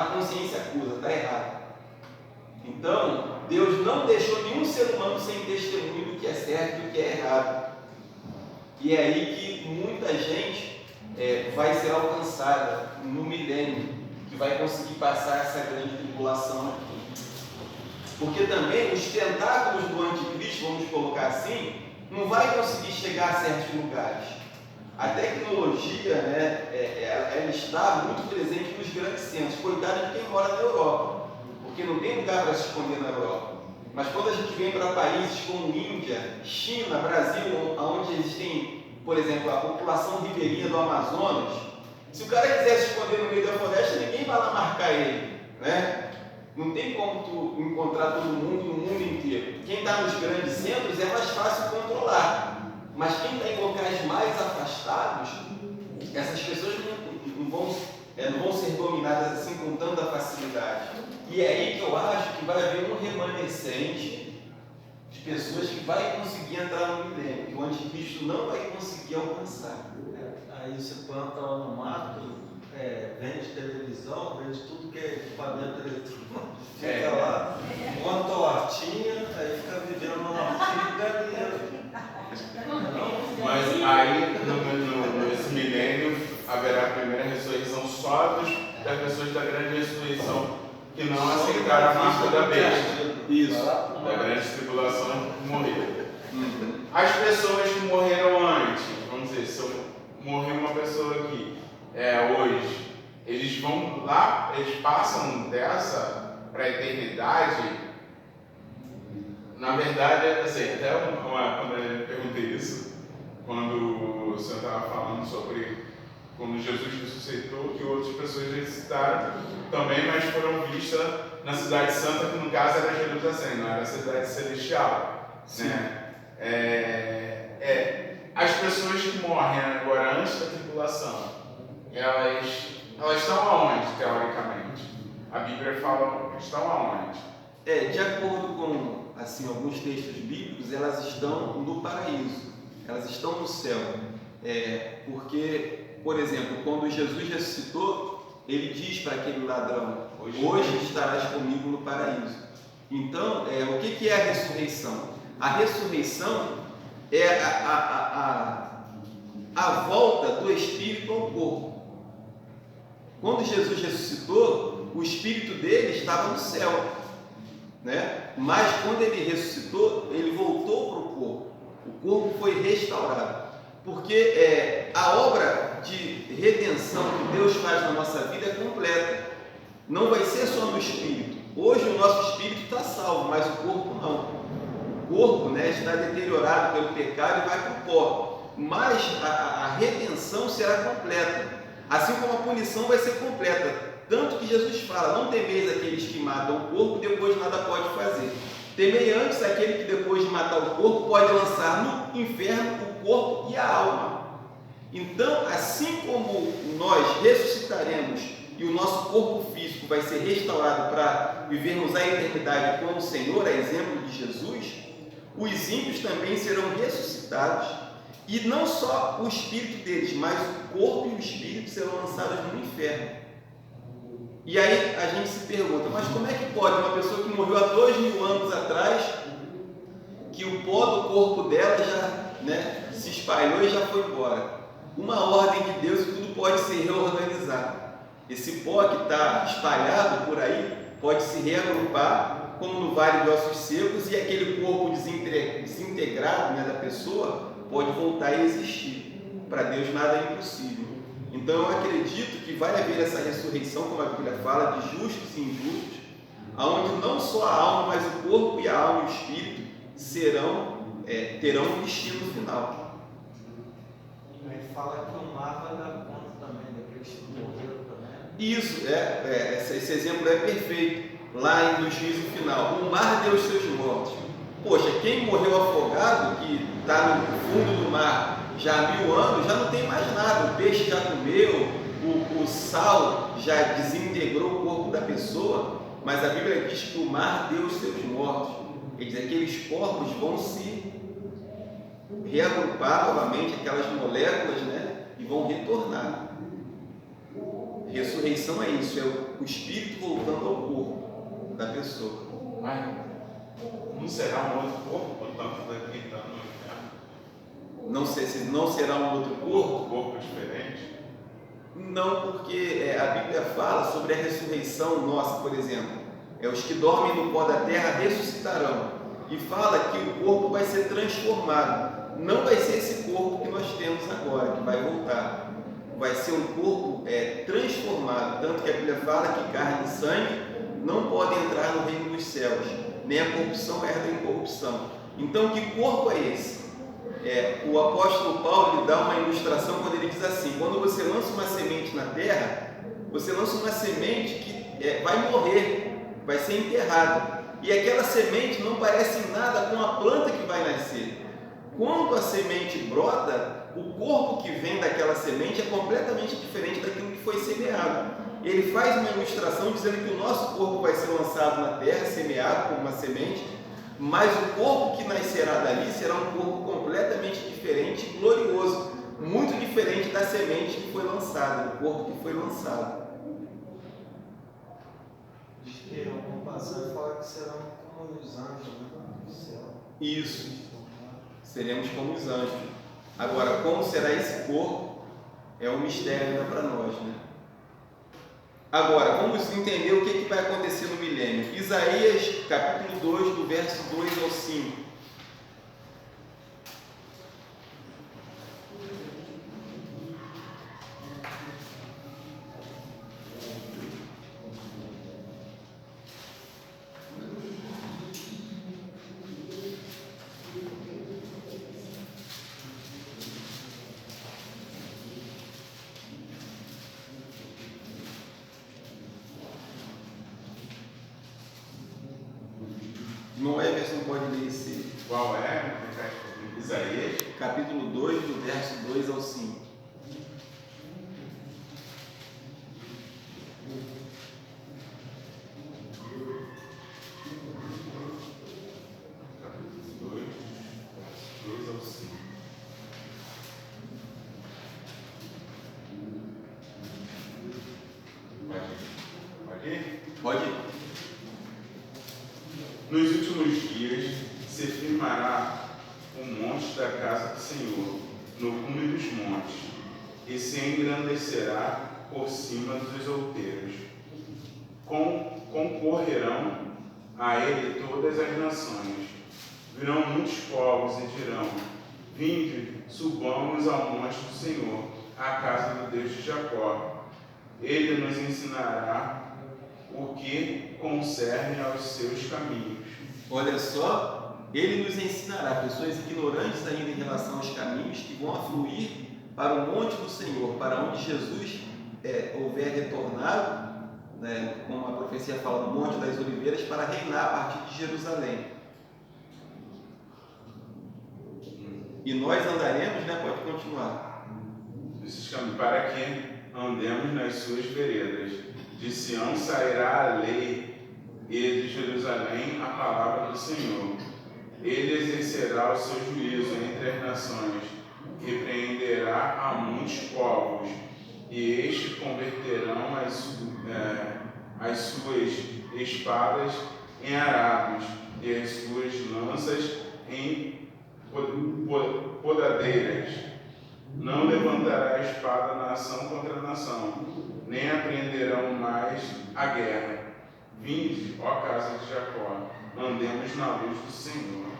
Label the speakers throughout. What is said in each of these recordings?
Speaker 1: a consciência acusa, está errado. Então, Deus não deixou nenhum ser humano sem testemunho do que é certo e do que é errado. E é aí que muita gente vai ser alcançada no milênio, que vai conseguir passar essa grande tribulação aqui. Porque também os tentáculos do anticristo, vamos colocar assim, não vai conseguir chegar a certos lugares. A tecnologia, ela está muito presente nos grandes centros. Coitado de quem mora na Europa, porque não tem lugar para se esconder na Europa. Mas quando a gente vem para países como Índia, China, Brasil, onde existem, por exemplo, a população ribeirinha do Amazonas, se o cara quiser se esconder no meio da floresta, ninguém vai lá marcar ele, né? Não tem como tu encontrar todo mundo no mundo inteiro. Quem está nos grandes centros é mais fácil controlar. Mas quem está em locais mais afastados, essas pessoas não vão ser dominadas assim com tanta facilidade. E é aí que eu acho que vai haver um remanescente de pessoas que vai conseguir entrar no milênio, que o anticristo não vai conseguir alcançar.
Speaker 2: Aí você planta lá no mato, vende televisão, vende tudo que é equipamento eletrônico, fica lá, monta a hortinha, aí fica vivendo na hortinha de galinha.
Speaker 3: Mas aí, nesse milênio, haverá a primeira ressurreição só das pessoas da grande ressurreição que não aceitaram a marca da besta.
Speaker 1: Isso.
Speaker 3: Da grande tribulação que morreram. As pessoas que morreram antes, vamos dizer, se morrer uma pessoa aqui, hoje, eles vão lá, eles passam dessa para a eternidade. Na verdade, assim, até quando eu perguntei isso, quando o senhor estava falando sobre quando Jesus ressuscitou, que outras pessoas ressuscitaram também, mas foram vistas na cidade santa, que no caso era Jerusalém, não era a cidade celestial. Né? As pessoas que morrem agora antes da tribulação, elas estão aonde, teoricamente? A Bíblia fala que estão aonde?
Speaker 1: De acordo com alguns textos bíblicos, elas estão no paraíso, elas estão no céu. Porque, por exemplo, quando Jesus ressuscitou, ele diz para aquele ladrão: hoje estarás comigo no paraíso. Então, o que é a ressurreição? A ressurreição é a volta do espírito ao corpo. Quando Jesus ressuscitou, o espírito dele estava no céu, né? Mas quando ele ressuscitou, ele voltou para o corpo. O corpo foi restaurado, porque a obra de redenção que Deus faz na nossa vida é completa. Não vai ser só no espírito. Hoje o nosso espírito está salvo, mas o corpo não. O corpo, está deteriorado pelo pecado e vai para o pó. Mas a redenção será completa, assim como a punição vai ser completa. Tanto que Jesus fala: não temeis aqueles que matam o corpo, depois nada pode fazer. Temei antes aquele que depois de matar o corpo pode lançar no inferno o corpo e a alma. Então, assim como nós ressuscitaremos e o nosso corpo físico vai ser restaurado para vivermos a eternidade com o Senhor, a exemplo de Jesus, os ímpios também serão ressuscitados, e não só o espírito deles, mas o corpo e o espírito serão lançados no inferno. E aí a gente se pergunta: mas como é que pode uma pessoa que morreu há 2000 anos atrás, que o pó do corpo dela já se espalhou e já foi embora? Uma ordem de Deus, e tudo pode se reorganizar. Esse pó que está espalhado por aí pode se reagrupar, como no Vale de Ossos Secos, e aquele corpo desintegrado da pessoa pode voltar a existir. Para Deus nada é impossível. Então eu acredito que vai haver essa ressurreição, como a Bíblia fala, de justos e injustos, onde não só a alma, mas o corpo e a alma e o espírito terão um destino final.
Speaker 2: Aí fala que o mar vai dar conta também daqueles que morreram também.
Speaker 1: Isso, esse exemplo é perfeito. Lá no juízo final, o mar deu os seus mortos. Poxa, quem morreu afogado, que está no fundo do mar já há 1000 anos, já não tem mais nada. O peixe já comeu, o sal já desintegrou o corpo da pessoa, mas a Bíblia diz que o mar deu os seus mortos. Quer dizer, aqueles corpos vão se reagrupar novamente, aquelas moléculas, e vão retornar. Ressurreição é isso, é o espírito voltando ao corpo da pessoa.
Speaker 3: Mas não será um outro corpo, portanto, daqui então no inferno?
Speaker 1: Não será um outro corpo?
Speaker 3: Corpo diferente?
Speaker 1: Não, porque a Bíblia fala sobre a ressurreição nossa, por exemplo. Os que dormem no pó da terra ressuscitarão. E fala que o corpo vai ser transformado. Não vai ser esse corpo que nós temos agora, que vai voltar. Vai ser um corpo transformado. Tanto que a Bíblia fala que carne e sangue não podem entrar no reino dos céus. Nem a corrupção herda a incorrupção. Então, que corpo é esse? O apóstolo Paulo ele dá uma ilustração quando ele diz assim: quando você lança uma semente na terra, você lança uma semente que vai morrer, vai ser enterrada, e aquela semente não parece nada com a planta que vai nascer. Quando a semente brota, o corpo que vem daquela semente é completamente diferente daquilo que foi semeado. Ele faz uma ilustração dizendo que o nosso corpo vai ser lançado na terra, semeado como uma semente, mas o corpo que nascerá dali será um corpo completamente diferente e glorioso, muito diferente da semente que foi lançada, do corpo que foi lançado.
Speaker 2: Diz que alguma passagem fala que serão como os anjos, né? No céu.
Speaker 1: Isso, seremos como os anjos. Agora, como será esse corpo, é um mistério ainda para nós, né? Agora, vamos entender o que vai acontecer no milênio. Isaías, capítulo 2, do verso 2 ao 5. Não é, mas não pode ler esse.
Speaker 3: Qual é? Isaías?
Speaker 1: Capítulo 2, do verso 2 ao 5.
Speaker 3: Capítulo 2, verso 2 ao 5. Pode ir?
Speaker 1: Pode ir.
Speaker 3: Nos últimos dias se firmará o monte da casa do Senhor, no cume dos montes, e se engrandecerá por cima dos outeiros. Concorrerão a ele todas as nações. Virão muitos povos e dirão: vinde, subamos ao monte do Senhor, à casa do Deus de Jacó. Ele nos ensinará o que concerne aos seus caminhos.
Speaker 1: Olha só, ele nos ensinará, pessoas ignorantes ainda em relação aos caminhos, que vão afluir para o monte do Senhor, para onde Jesus houver retornado, né, como a profecia fala, no Monte das Oliveiras, para reinar a partir de Jerusalém. E nós andaremos, né? Pode continuar.
Speaker 3: Esses caminhos, para que andemos nas suas veredas. De Sião sairá a lei, e de Jerusalém a palavra do Senhor. Ele exercerá o seu juízo entre as nações, repreenderá a muitos povos, e estes converterão as suas espadas em arados, e as suas lanças em podadeiras. Não levantará a espada nação contra nação, nem apreenderão mais a guerra. Vinde, ó casa de Jacó, andemos na luz do Senhor.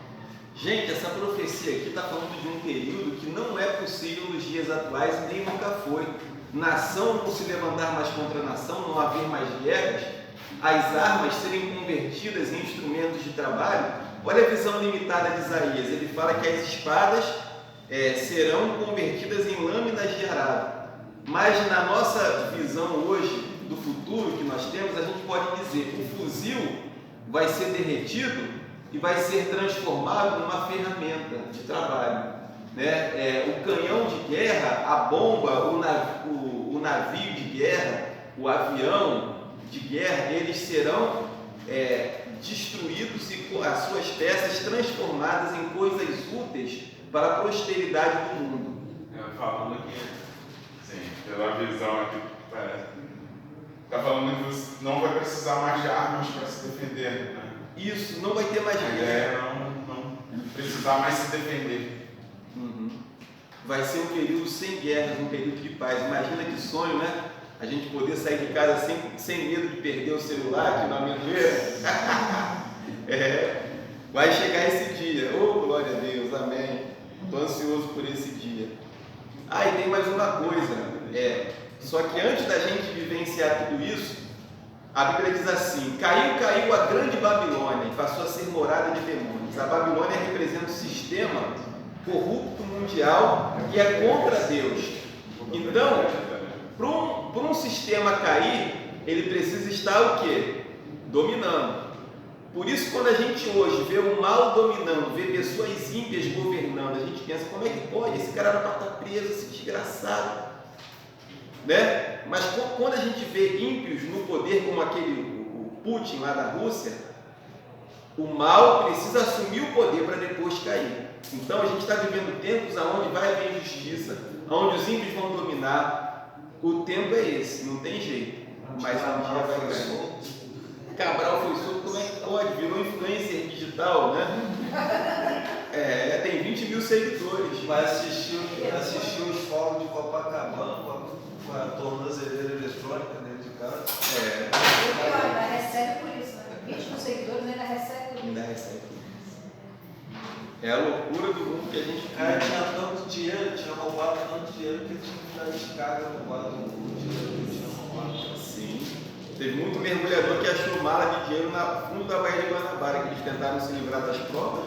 Speaker 1: Gente, essa profecia aqui está falando de um período que não é possível nos dias atuais e nem nunca foi. Nação não se levantar mais contra nação, não haver mais guerras, as armas serem convertidas em instrumentos de trabalho. Olha a visão limitada de Isaías, ele fala que as espadas serão convertidas em lâminas de arado. Mas na nossa visão hoje, do futuro que nós temos, a gente pode dizer que o fuzil vai ser derretido e vai ser transformado numa ferramenta de trabalho, né? O canhão de guerra, a bomba, o navio de guerra, o avião de guerra, eles serão destruídos e as suas peças transformadas em coisas úteis para a prosperidade do mundo.
Speaker 3: Falando aqui, sim, pela visão aqui, parece Está falando que você não vai precisar mais de armas para se defender, né?
Speaker 1: Isso, não vai ter mais
Speaker 3: A ideia é não precisar mais se defender.
Speaker 1: Vai ser um período sem guerras, um período de paz. Imagina que sonho, né? A gente poder sair de casa sem medo de perder o celular, que não amendoeira. Vai chegar esse dia. Oh, glória a Deus, amém. Estou ansioso por esse dia. E tem mais uma coisa. Só que antes da gente vivenciar tudo isso, a Bíblia diz assim: caiu a grande Babilônia e passou a ser morada de demônios. A Babilônia representa o sistema corrupto mundial que é contra Deus. Então, para um sistema cair, ele precisa estar o quê? Dominando. Por isso, quando a gente hoje vê o mal dominando, vê pessoas ímpias governando, a gente pensa: como é que pode? Esse cara era para estar preso, esse desgraçado. Né? Mas quando a gente vê ímpios no poder, como o Putin lá da Rússia, o mal precisa assumir o poder para depois cair. Então a gente está vivendo tempos onde vai haver injustiça, onde os ímpios vão dominar. O tempo é esse, não tem jeito. Mas um dia vai cair. Cabral foi solto, como é que pode? Virou influencer digital, né? Tem 20 mil seguidores.
Speaker 2: Vai assistir os fogos de Copacabana com a tornozeleira eletrônica dentro de casa.
Speaker 4: Ainda recebe por isso, né? 20 mil seguidores ainda recebe por isso.
Speaker 1: Ainda recebe por isso. É a loucura do mundo que a gente
Speaker 2: O cara tinha tanto dinheiro, tinha roubado tanto dinheiro que tinha que dar descarga no quadro do dinheiro que tinha roubado.
Speaker 1: Sim. Teve muito mergulhador que achou mala de dinheiro no fundo da Baía de Guanabara, que eles tentaram se livrar das provas.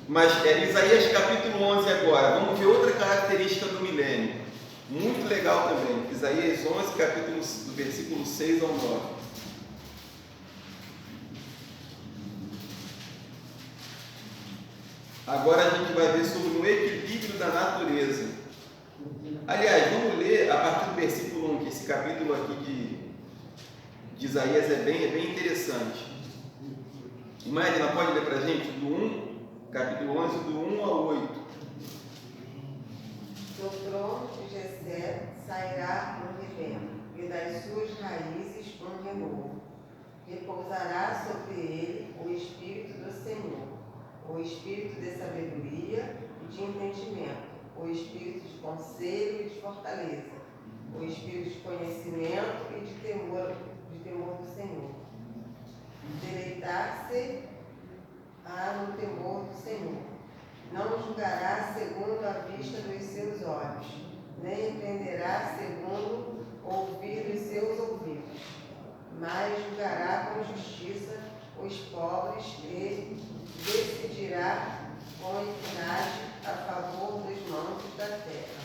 Speaker 1: Mas Isaías capítulo 11 agora, vamos ver outra característica do milênio. Muito legal também. Isaías 11, capítulo, do versículo 6 ao 9. Agora a gente vai ver sobre o equilíbrio da natureza. Aliás, vamos ler a partir do versículo 1, que esse capítulo aqui de Isaías é bem interessante. Imagina, pode ler para a gente? Capítulo 11, do 1 ao 8.
Speaker 5: Do trono de Jessé sairá um revento, e das suas raízes um renovo. Repousará sobre ele o Espírito do Senhor, o Espírito de sabedoria e de entendimento, o Espírito de conselho e de fortaleza, o Espírito de conhecimento e de temor do Senhor. Deleitar-se-á no temor do Senhor. Não julgará segundo a vista dos seus olhos, nem entenderá segundo o ouvir dos seus ouvidos, mas julgará com justiça os pobres e decidirá com equidade a favor dos mansos da terra.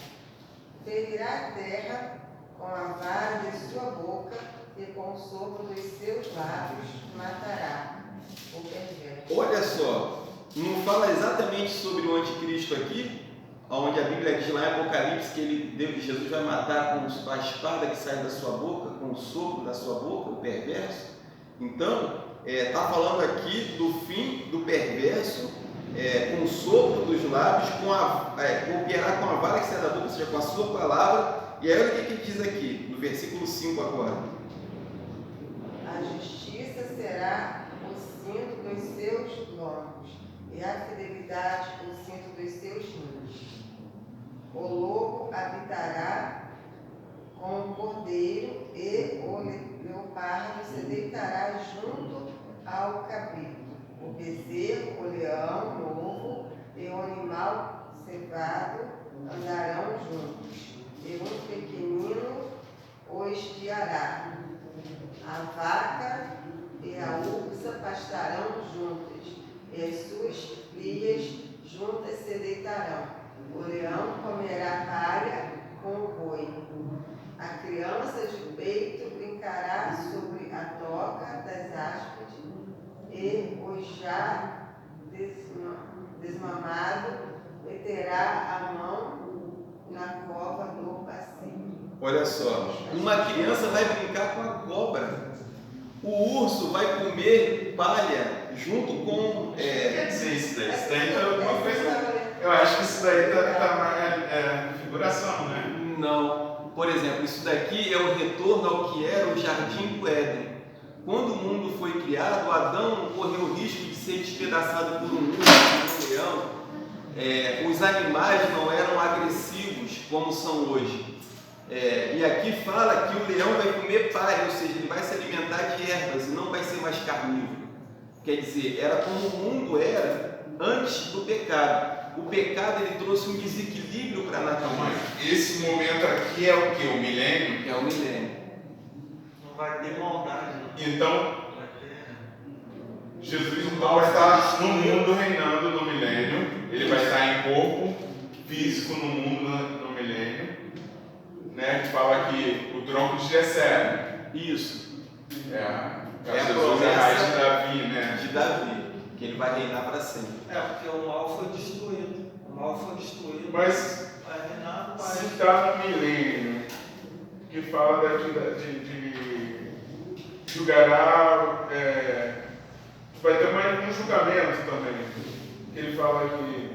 Speaker 5: Ferirá a terra com a vara de sua boca e com o sopro dos seus lábios matará o perverso.
Speaker 1: Olha só. Não fala exatamente sobre o anticristo aqui, onde a Bíblia diz lá em Apocalipse que Jesus vai matar com a espada que sai da sua boca, com o sopro da sua boca, o perverso. Então, está falando aqui do fim do perverso, com o sopro dos lábios, golpeará com a vara que sai da boca, ou seja, com a sua palavra. E aí olha o que ele diz aqui, no versículo 5 agora.
Speaker 5: A justiça será o cinto dos seus lombos, e a fidelidade o cinto dos seus rins. O lobo habitará com o cordeiro, e o leopardo se deitará junto ao cabrito. O bezerro, o leão novo e o animal cevado andarão juntos, e um pequenino os guiará. A vaca e a ursa pastarão juntas, e as suas crias juntas se deitarão. O leão comerá palha com o boi. A criança de peito brincará sobre a toca das aspas, e o já desmamado meterá a mão na cova do bacio.
Speaker 1: Olha só, uma criança vai brincar com a cobra. O urso vai comer palha junto com...
Speaker 3: Sim, isso daí tá alguma coisa. Eu acho que isso daí tá figuração, né?
Speaker 1: Não. por exemplo, isso daqui é o retorno ao que era o Jardim do Éden. Quando o mundo foi criado, Adão correu o risco de ser despedaçado por um urso, por um leão. Os animais não eram agressivos como são hoje. E aqui fala que o leão vai comer palha, ou seja, ele vai se alimentar de ervas e não vai ser mais carnívoro. Quer dizer, era como o mundo era antes do pecado. O pecado ele trouxe um desequilíbrio para a natureza.
Speaker 3: Esse momento aqui é o que? O milênio?
Speaker 1: É o milênio.
Speaker 2: Não vai ter maldade.
Speaker 3: Então, Jesus então vai estar no mundo reinando no milênio. Ele vai estar em corpo físico no mundo no milênio. Né? Que fala que o tronco de Jessé.
Speaker 1: Isso.
Speaker 3: Jesus é a raiz de Davi, né?
Speaker 1: De Davi, que ele vai reinar para sempre.
Speaker 2: Porque o mal foi destruído. O mal foi destruído.
Speaker 3: Mas
Speaker 2: vai reinar para
Speaker 3: se está no milênio, que fala de julgará, vai ter um julgamento também. Ele fala que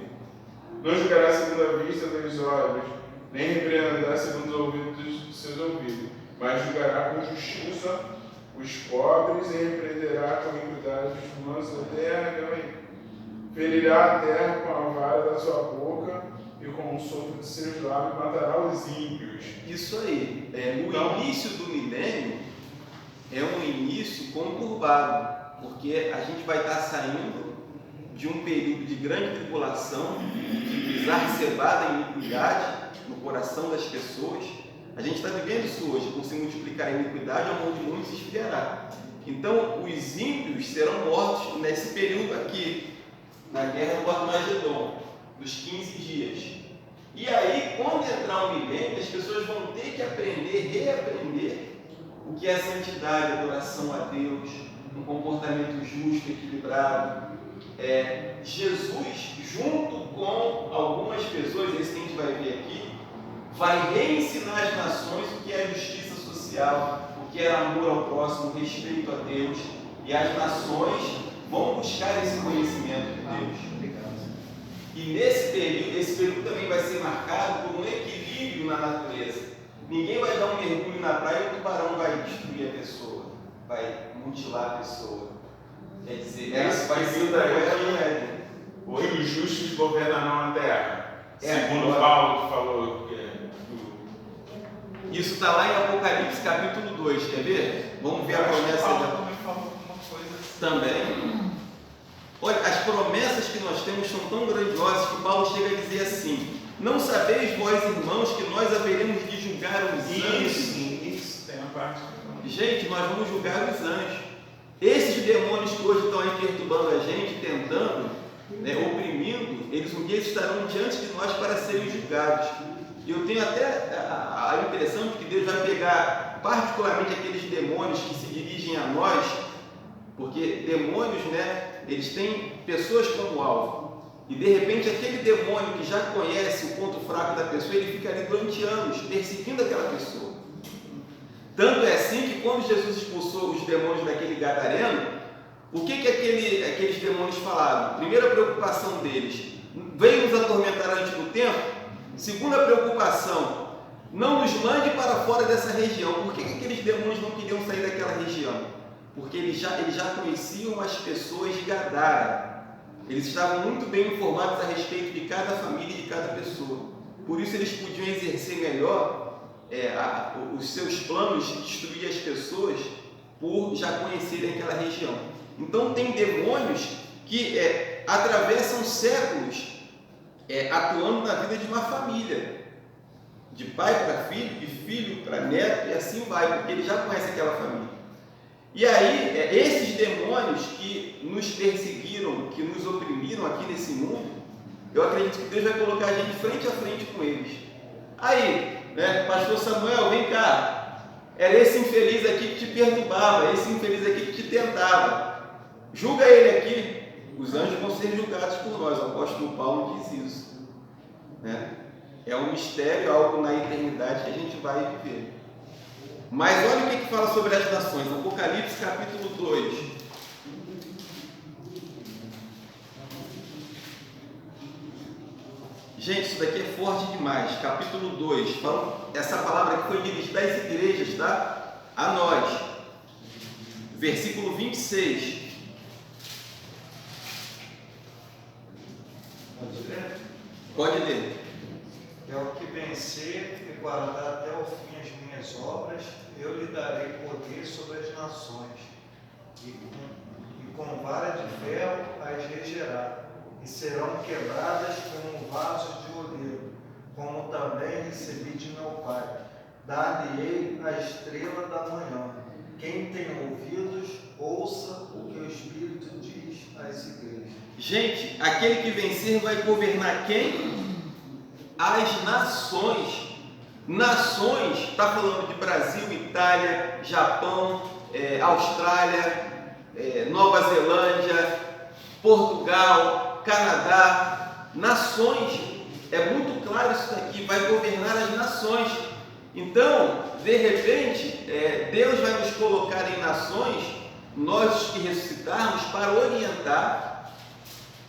Speaker 3: não julgará segundo a vista dos olhos, nem repreenderá segundo os ouvidos dos seus ouvidos, mas julgará com justiça os pobres e repreenderá com iniquidade os mansos da terra, ferirá a terra com a vara da sua boca e com o sopro de seus lábios matará os ímpios.
Speaker 1: Isso aí. O início do milênio é um início conturbado, porque a gente vai estar saindo de um período de grande tribulação, de exacerbada iniquidade no coração das pessoas. A gente está vivendo isso hoje, por se multiplicar a iniquidade, o amor de muitos se esfriará. Então, os ímpios serão mortos nesse período aqui, na guerra do Armagedon, dos 15 dias. E aí, quando entrar o milênio, as pessoas vão ter que aprender, reaprender o que é santidade, adoração a Deus, um comportamento justo, equilibrado. Jesus, junto com algumas pessoas, esse que a gente vai ver aqui, vai reensinar às nações o que é justiça social, o que é amor ao próximo, respeito a Deus, e as nações vão buscar esse conhecimento de Deus. E nesse período, esse período também vai ser marcado por um equilíbrio na natureza. Ninguém vai dar um mergulho na praia e o tubarão vai destruir a pessoa, vai mutilar a pessoa. Quer dizer, vai ser o da guerra do Éden.
Speaker 3: Que os justos governarão a terra. Segundo Paulo que falou.
Speaker 1: Isso está lá em Apocalipse capítulo 2, quer ver? Vamos ver a promessa
Speaker 3: Paulo também falou alguma coisa assim.
Speaker 1: também. Olha, as promessas que nós temos são tão grandiosas que Paulo chega a dizer assim: não sabeis vós, irmãos, que nós haveremos de julgar os anjos?
Speaker 3: Isso, tem a parte.
Speaker 1: Gente, nós vamos julgar os anjos. Esses demônios que hoje estão aí perturbando a gente, tentando, oprimindo, eles um dia estarão diante de nós para serem julgados. E eu tenho até a impressão de que Deus vai pegar particularmente aqueles demônios que se dirigem a nós, porque demônios, eles têm pessoas como alvo. E de repente aquele demônio que já conhece o ponto fraco da pessoa, ele fica ali durante anos perseguindo aquela pessoa. Tanto é assim que quando Jesus expulsou os demônios daquele gadareno, o que aqueles demônios falaram? Primeira preocupação deles: veio nos atormentar antes do tempo. Segunda preocupação: não nos mande para fora dessa região. Por que aqueles demônios não queriam sair daquela região? Porque eles já conheciam as pessoas de Gadara. Eles estavam muito bem informados a respeito de cada família e de cada pessoa. Por isso eles podiam exercer melhor os seus planos de destruir as pessoas por já conhecerem aquela região. Então tem demônios que atravessam séculos atuando na vida de uma família, de pai para filho, de filho para neto, e assim vai, porque ele já conhece aquela família. E aí, esses demônios que nos perseguiram, que nos oprimiram aqui nesse mundo, eu acredito que Deus vai colocar a gente frente a frente com eles. Aí, pastor Samuel, vem cá, era esse infeliz aqui que te perturbava, esse infeliz aqui que te tentava, julga ele aqui. Os anjos vão ser julgados por nós, o apóstolo Paulo diz isso. É um mistério, algo na eternidade que a gente vai viver. Mas olha o que fala sobre as nações, Apocalipse capítulo 2. Gente, isso daqui é forte demais. Capítulo 2. Essa palavra aqui foi dirigida às igrejas, tá? A nós. Versículo 26.
Speaker 2: Pode ler?
Speaker 1: Pode ler.
Speaker 2: É o que vencer e guardar até o fim as minhas obras, eu lhe darei poder sobre as nações, e com vara de ferro as regerá, e serão quebradas como vasos de oleiro, como também recebi de meu Pai. Dar-lhe-ei a estrela da manhã. Quem tem ouvidos, ouça o que o Espírito diz às igrejas.
Speaker 1: Gente, aquele que vencer vai governar quem? As nações. Nações, está falando de Brasil, Itália, Japão, Austrália, Nova Zelândia, Portugal, Canadá. Nações, é muito claro isso daqui, vai governar as nações. Então, de repente, Deus vai nos colocar em nações, nós que ressuscitarmos, para orientar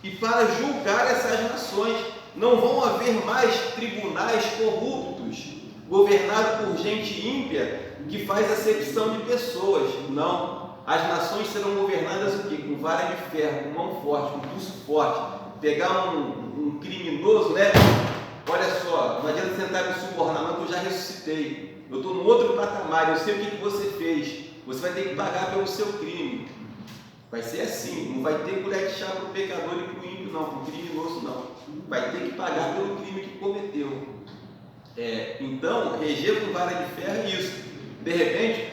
Speaker 1: e para julgar essas nações. Não vão haver mais tribunais corruptos, governados por gente ímpia, que faz acepção de pessoas. Não. As nações serão governadas o quê? Com vara de ferro, com mão forte, com pulso forte. Pegar um criminoso, né? Olha só, não adianta tentar me subornar, não, que eu já ressuscitei. Eu estou num outro patamar, eu sei o que você fez. Você vai ter que pagar pelo seu crime. Vai ser assim, não vai ter colher de chá para o pecador e para o ímpio, não, para o criminoso, não. Vai ter que pagar pelo crime que cometeu. Então, reger com vara de ferro é isso. De repente,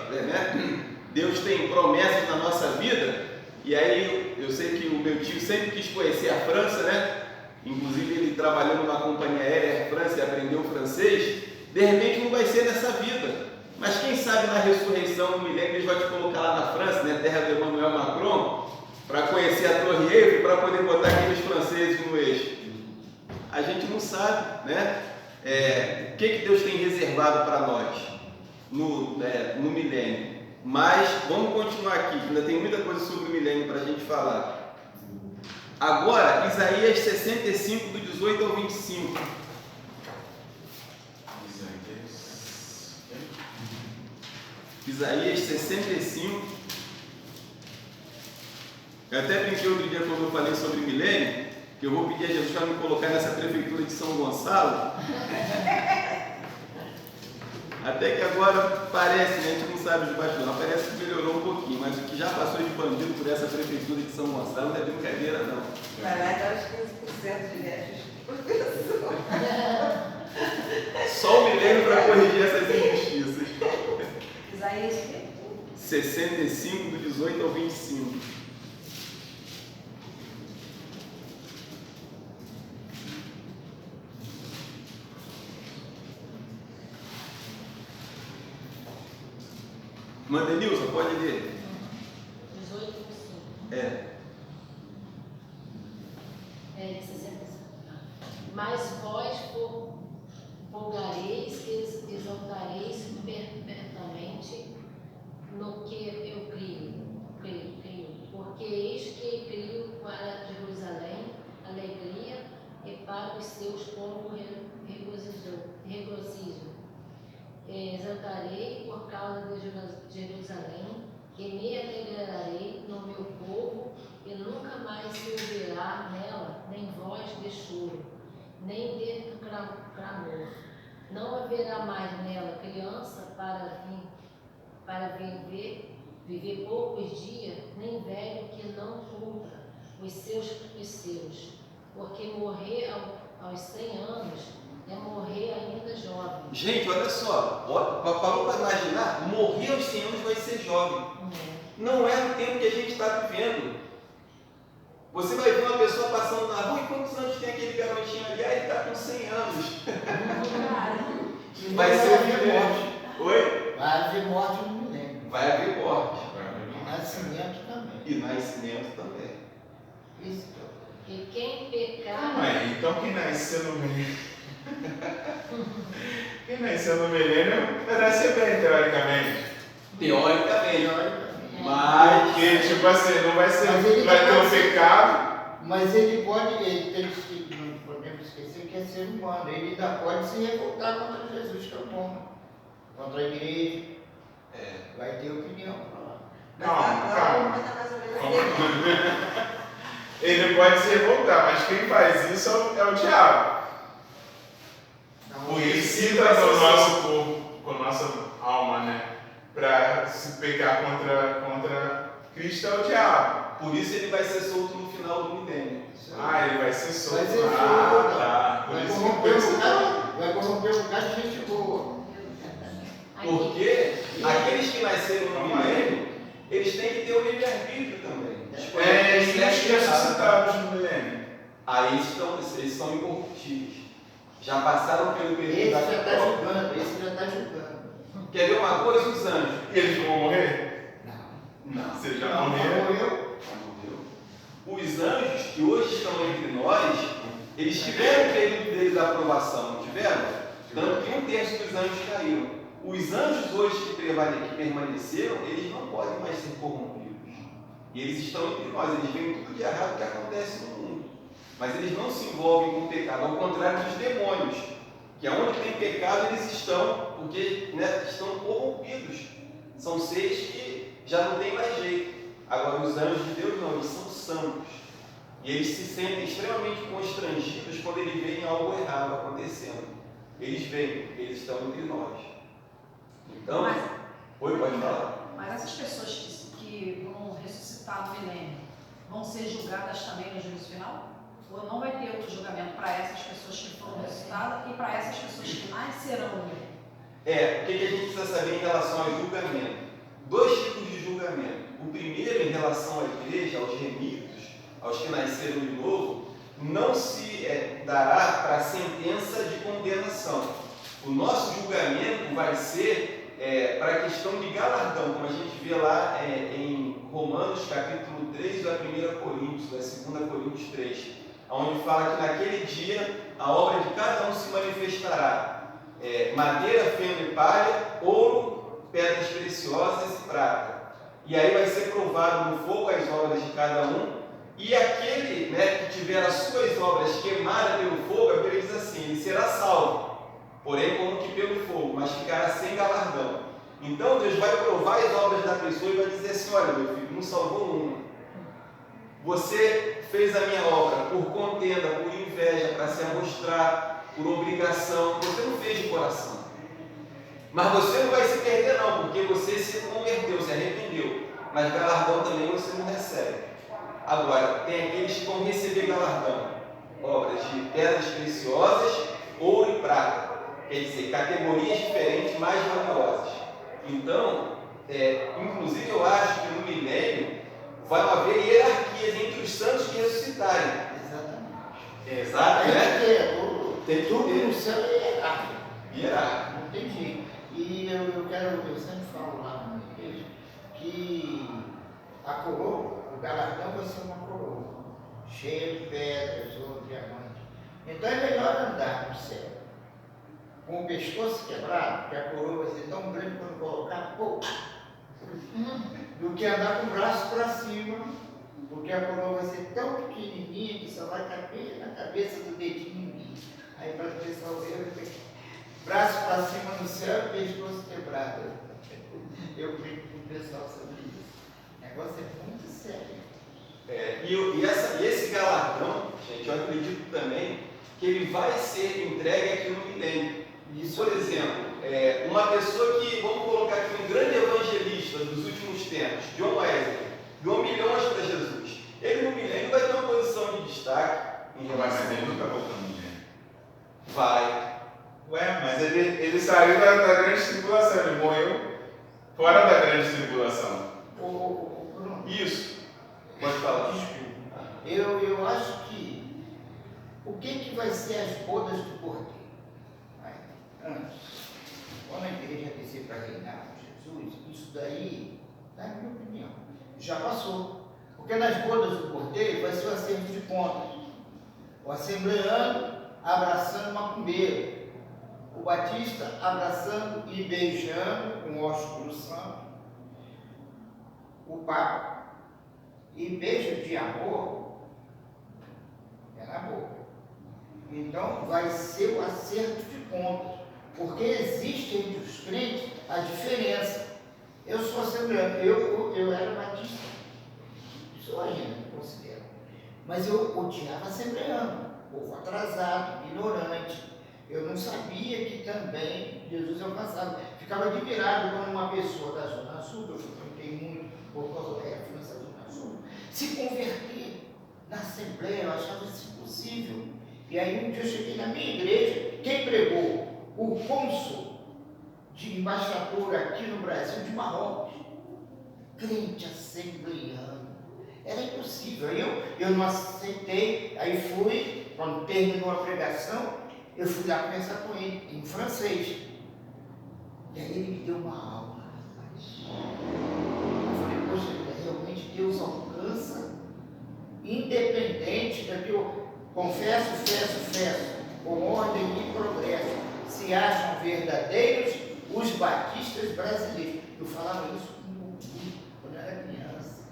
Speaker 1: Deus tem promessas na nossa vida, e aí eu sei que o meu tio sempre quis conhecer a França, né? Inclusive ele trabalhou numa companhia aérea Air France e aprendeu francês. De repente não vai ser nessa vida. Mas quem sabe na ressurreição, no milênio, Deus vai te colocar lá na França, né, terra do Emmanuel Macron, para conhecer a Torre Eiffel, para poder botar aqueles franceses no eixo. A gente não sabe, né? O que Deus tem reservado para nós no milênio. Mas vamos continuar aqui, ainda tem muita coisa sobre o milênio para a gente falar. Agora, Isaías 65, do 18 ao 25. Isaías 65. Eu até brinquei outro dia quando eu falei sobre milênio, que eu vou pedir a Jesus para me colocar nessa prefeitura de São Gonçalo. Até que agora parece, né, a gente não sabe de bastidor, parece que melhorou um pouquinho, mas o que já passou de bandido por essa prefeitura de São Gonçalo não é brincadeira, não.
Speaker 5: Vai lá dar os 15% de médios por pessoa.
Speaker 1: Só o milênio para corrigir essas injustiças.
Speaker 4: Isaías
Speaker 1: 65, do 18 ao 25. Mandenilson, pode ler.
Speaker 6: 18 por 5. 65. Mas vós folgareis e exaltareis perpetuamente no que eu crio. Porque eis que crio para Jerusalém alegria e para os seus povos regozijo. Exaltarei por causa de Jerusalém, e me alegrarei no meu povo, e nunca mais se ouvirá nela nem voz de choro, nem de clamor. Não haverá mais nela criança para viver poucos dias, nem velho que não cumpra os seus, porque morrer aos 100 anos é morrer ainda jovem.
Speaker 1: Gente, olha só, parou para imaginar, morrer aos 100 anos vai ser jovem. Não é o tempo que a gente está vivendo. Você vai ver uma pessoa passando na rua, e quantos anos tem aquele garotinho ali? Ah, ele está com 100 anos. Vai ser o milênio. Oi?
Speaker 7: Vai haver morte no milênio.
Speaker 1: Vai haver morte.
Speaker 7: E nascimento também.
Speaker 1: E nascimento também.
Speaker 7: Isso.
Speaker 6: E quem pecar...
Speaker 3: Então quem nasceu no milênio... Quem nasceu no milênio vai nascer bem, teoricamente.
Speaker 1: Teoricamente. Mas...
Speaker 3: Porque, tipo assim, não vai ser...
Speaker 7: Mas ele
Speaker 3: vai ter um
Speaker 7: nascer.
Speaker 3: pecado.
Speaker 7: Mas ele pode, não podemos esquecer que é ser humano, ele ainda pode se revoltar contra Jesus, que é o bom, contra a igreja, vai ter opinião para lá.
Speaker 3: Calma.
Speaker 5: Mas tá mais ou menos assim.
Speaker 3: Ele pode se revoltar, mas quem faz isso é o diabo. Porque excita o nosso corpo, com a nossa alma, né? Para se pecar contra Cristo é o diabo.
Speaker 1: Por isso ele vai ser solto no final do milênio.
Speaker 3: Ele vai ser solto.
Speaker 7: Vai ser solto.
Speaker 3: Tá. Por
Speaker 7: Vai
Speaker 3: isso
Speaker 7: corromper um bocado de gente boa.
Speaker 1: Porque aqueles que nasceram no milênio, eles têm que ter o livre-arbítrio também.
Speaker 3: e os ressuscitados no milênio.
Speaker 1: Aí eles são incorruptíveis. Já passaram pelo período
Speaker 7: Esse
Speaker 1: da
Speaker 7: já está
Speaker 1: prova.
Speaker 7: julgando, esse já está julgando.
Speaker 1: Quer ver uma coisa? Os anjos.
Speaker 3: E eles vão morrer?
Speaker 7: Não.
Speaker 3: Você já
Speaker 7: Não,
Speaker 3: morreu?
Speaker 7: morreu.
Speaker 1: Os anjos que hoje estão entre nós, eles tiveram o período deles da aprovação, não tiveram? Tanto que 1/3 dos anjos caíram. Os anjos hoje que permaneceram, eles não podem mais ser corrompidos. E eles estão entre nós, eles veem tudo de errado que acontece no mundo. Mas eles não se envolvem com o pecado, ao contrário dos demônios, que aonde tem pecado eles estão, porque estão corrompidos. São seres que já não tem mais jeito. Agora, os anjos de Deus não, eles são santos. E eles se sentem extremamente constrangidos quando eles veem algo errado acontecendo. Eles veem, eles estão entre nós. Então, pode falar.
Speaker 4: Mas essas pessoas que vão ressuscitar no milênio vão ser julgadas também no juízo final? Ou não vai ter outro julgamento para essas pessoas que foram ressuscitadas e para essas pessoas que nascerão no milênio?
Speaker 1: O que a gente precisa saber em relação ao julgamento? 2 tipos de julgamento. O primeiro, em relação à igreja, aos remidos, aos que nasceram de novo, não se dará para sentença de condenação. O nosso julgamento vai ser para a questão de galardão, como a gente vê lá em Romanos capítulo 3, da 1 Coríntios, da 2 Coríntios 3, onde fala que naquele dia a obra de cada um se manifestará. Madeira, feno e palha, ouro, pedras preciosas e prata. E aí vai ser provado no fogo as obras de cada um, e aquele que tiver as suas obras queimadas pelo fogo, a Bíblia diz assim, ele será salvo, porém como que pelo fogo, mas ficará sem galardão. Então Deus vai provar as obras da pessoa e vai dizer assim, olha meu filho, não salvou uma. Você fez a minha obra por contenda, por inveja, para se amostrar, por obrigação, você não fez de coração. Mas você não vai se perder não, porque você se converteu, se arrependeu. Mas galardão também você não recebe. Agora, tem aqueles que vão receber galardão. Obras de pedras preciosas, ouro e prata. Quer dizer, categorias diferentes, mais valiosas. Então, inclusive eu acho que no milênio vai haver hierarquias entre os santos que ressuscitarem.
Speaker 7: Exatamente.
Speaker 1: Exato,
Speaker 7: Tem tudo no céu e
Speaker 1: hierárquico.
Speaker 7: não tem jeito. E eu sempre falo lá na igreja que a coroa, o galardão vai ser uma coroa, cheia de pedras, ouro, diamante. Então é melhor andar no céu com o pescoço quebrado, porque a coroa vai ser tão grande quando colocar, do que andar com o braço para cima, porque a coroa vai ser tão pequenininha que só vai caber na cabeça do dedinho. Aí para o pessoal ver, braço para cima no céu e pescoço quebrado. Eu brinco com o pessoal sobre isso. O negócio é muito sério.
Speaker 1: E esse galardão, gente, eu acredito também que ele vai ser entregue aqui no milênio. Por exemplo, uma pessoa que, vamos colocar aqui, um grande evangelista dos últimos tempos, John Wesley, doou milhões para Jesus. Ele no milênio vai ter uma posição de destaque em relação
Speaker 3: Mas ele não está voltando no milênio.
Speaker 1: Vai.
Speaker 3: Mas ele saiu da grande tribulação, ele morreu fora da grande tribulação.
Speaker 7: Bruno,
Speaker 1: Isso. Pode falar.
Speaker 7: desculpa. Eu acho que o que vai ser as bodas do Cordeiro? Antes, quando a igreja descer para reinar com Jesus, isso daí, na minha opinião, já passou. Porque nas bodas do Cordeiro vai ser o acerto de contas. O assembleano abraçando o macumbeiro. O batista abraçando e beijando com ósculo santo o Papa. E beijo de amor é na boca. Então vai ser o acerto de contas, porque existe entre os crentes a diferença. Eu sou assembleano, eu era batista, sou ainda, me considero, mas eu odiava assembleano, povo atrasado, ignorante. Eu não sabia que também Jesus alcançava. Ficava admirado quando uma pessoa da Zona Sul, eu frequentei muito por causa da França Zona Sul, se converter na Assembleia. Eu achava isso impossível. E aí um dia eu cheguei na minha igreja, quem pregou? O cônsul de embaixador aqui no Brasil de Marrocos, crente assembleiano. Era impossível. Eu não aceitei. Aí fui, quando terminou a pregação, eu fui lá conversar com ele, em francês. E aí ele me deu uma aula. Eu falei, poxa, realmente Deus alcança, independente da que eu confesso, feço, com ordem e progresso, se acham verdadeiros os batistas brasileiros. Eu falava isso quando eu era criança.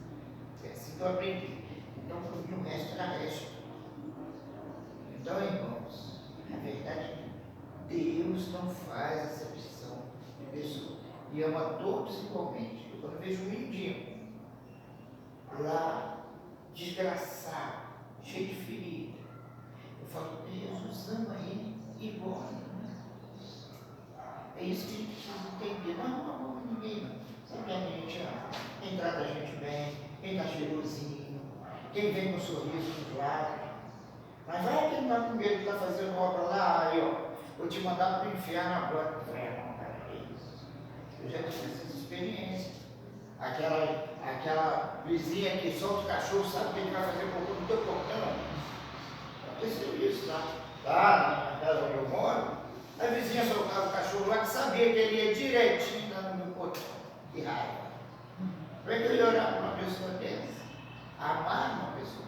Speaker 7: É assim que eu aprendi. Então, para mim, o resto era resto. Então, irmãos, na verdade, Deus não faz acepção de pessoas e ama todos igualmente. Eu, quando vejo um mendigo lá, desgraçado, cheio de ferida, eu falo, Jesus ama ele igual a mim. É isso que a gente precisa entender. Nós não amamos ninguém, não. Sempre a gente ama. Quem trata a gente bem, quem está cheirosinho, quem vem com um sorriso nos lábios. Mas vai quem está com medo de estar fazendo obra lá, aí ó, vou te mandar para o inferno agora. Eu falei, não, cara, que isso? Eu já tive essas experiências. Aquela vizinha que solta o cachorro, sabe que ele vai fazer cocô no teu portão? Aconteceu isso lá na casa onde eu moro. A vizinha soltava o cachorro lá que sabia que ele ia direitinho lá no meu portão. Que raiva. Como é que eu ia orar para uma pessoa dessa? Amar uma pessoa.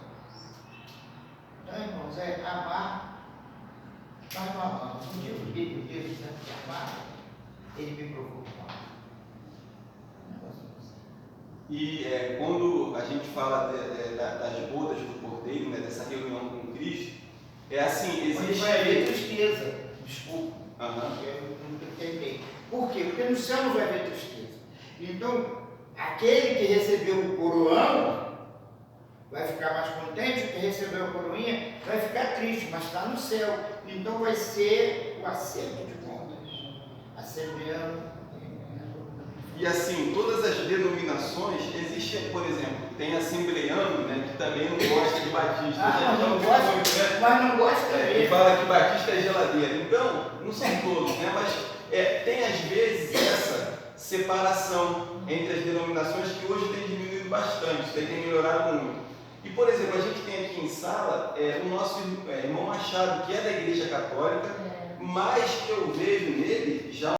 Speaker 7: Então, irmãos, é amar, nós não amamos. Um dia eu liguei para Deus dizendo que amar, ele me provou que amar.
Speaker 1: E quando a gente fala das bodas do Cordeiro, né, dessa reunião com Cristo, é assim, existe...
Speaker 7: Vai haver tristeza, desculpa,
Speaker 1: Aham.
Speaker 7: eu nunca terminei. Por quê? Porque no céu não vai haver tristeza. Então, aquele que recebeu o coroão vai ficar mais contente, o que recebeu a coroinha vai ficar triste, mas está no céu. Então vai ser o acerto de contas. Assembleano.
Speaker 1: E assim, todas as denominações existem, por exemplo, tem assembleano, né, que também não gosta de batista.
Speaker 7: Mas não gosta, mas não gosta
Speaker 1: que
Speaker 7: mesmo.
Speaker 1: fala que batista é geladeira. Então, não são todos, né, mas tem às vezes essa separação entre as denominações que hoje tem diminuído bastante, tem melhorado muito. E, por exemplo, a gente tem aqui em sala o nosso irmão Machado, que é da Igreja Católica, mas que eu vejo nele já